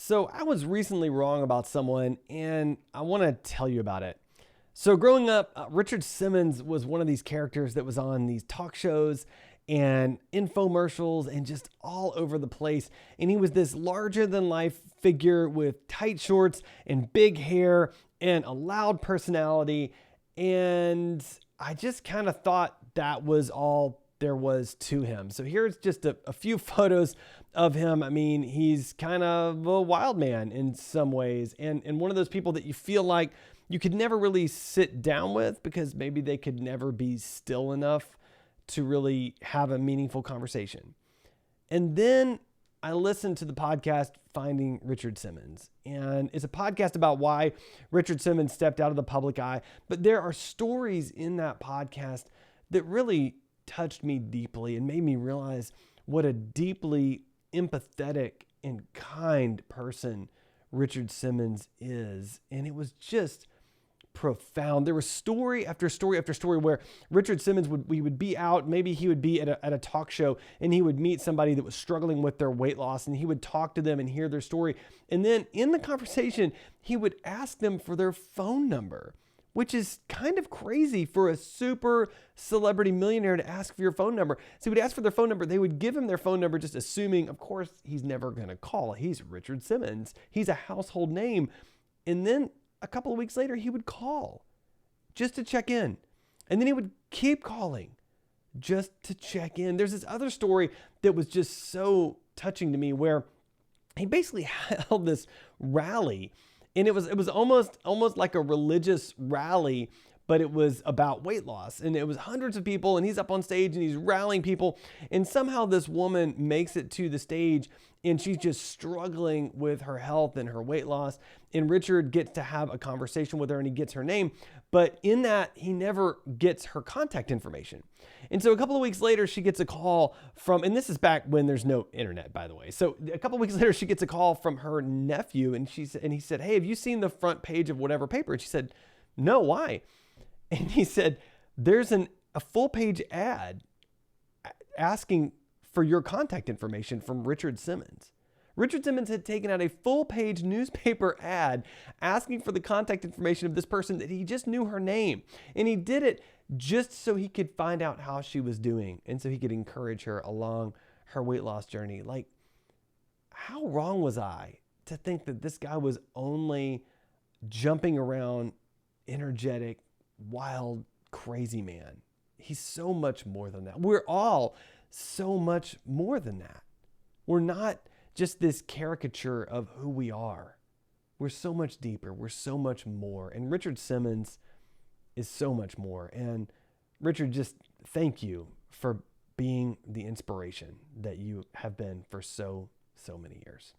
So I was recently wrong about someone, and I want to tell you about it. So growing up, Richard Simmons was one of these characters that was on these talk shows and infomercials and just all over the place. And he was this larger than life figure with tight shorts and big hair and a loud personality. And I just kind of thought that was all there was to him. So here's just a few photos of him. I mean, he's kind of a wild man in some ways, and one of those people that you feel like you could never really sit down with because maybe they could never be still enough to really have a meaningful conversation. And then I listened to the podcast Finding Richard Simmons, and it's a podcast about why Richard Simmons stepped out of the public eye. But there are stories in that podcast that really touched me deeply and made me realize what a deeply empathetic and kind person Richard Simmons is. And it was just profound. There was story after story after story where Richard Simmons would be out, maybe he would be at a talk show, and he would meet somebody that was struggling with their weight loss, and he would talk to them and hear their story. And then in the conversation, he would ask them for their phone number, which is kind of crazy for a super celebrity millionaire to ask for your phone number. So he would ask for their phone number. They would give him their phone number, just assuming, of course, he's never going to call. He's Richard Simmons. He's a household name. And then a couple of weeks later, he would call just to check in. And then he would keep calling just to check in. There's this other story that was just so touching to me where he basically held this rally, and it was almost like a religious rally, but it was about weight loss. And it was hundreds of people, and he's up on stage and he's rallying people. And somehow this woman makes it to the stage, and she's just struggling with her health and her weight loss. And Richard gets to have a conversation with her, and he gets her name. But in that, he never gets her contact information. And so a couple of weeks later, she gets a call from, and this is back when there's no internet, by the way. So a couple of weeks later, she gets a call from her nephew, and he said, "Hey, have you seen the front page of whatever paper?" And she said, "No, why?" And he said, "There's a full page ad asking for your contact information from Richard Simmons." Richard Simmons had taken out a full page newspaper ad asking for the contact information of this person that he just knew her name. And he did it just so he could find out how she was doing and so he could encourage her along her weight loss journey. Like, how wrong was I to think that this guy was only jumping around, energetic, wild, crazy man? He's so much more than that. We're all so much more than that. We're not just this caricature of who we are. We're so much deeper. We're so much more. And Richard Simmons is so much more. And Richard, just thank you for being the inspiration that you have been for so many years.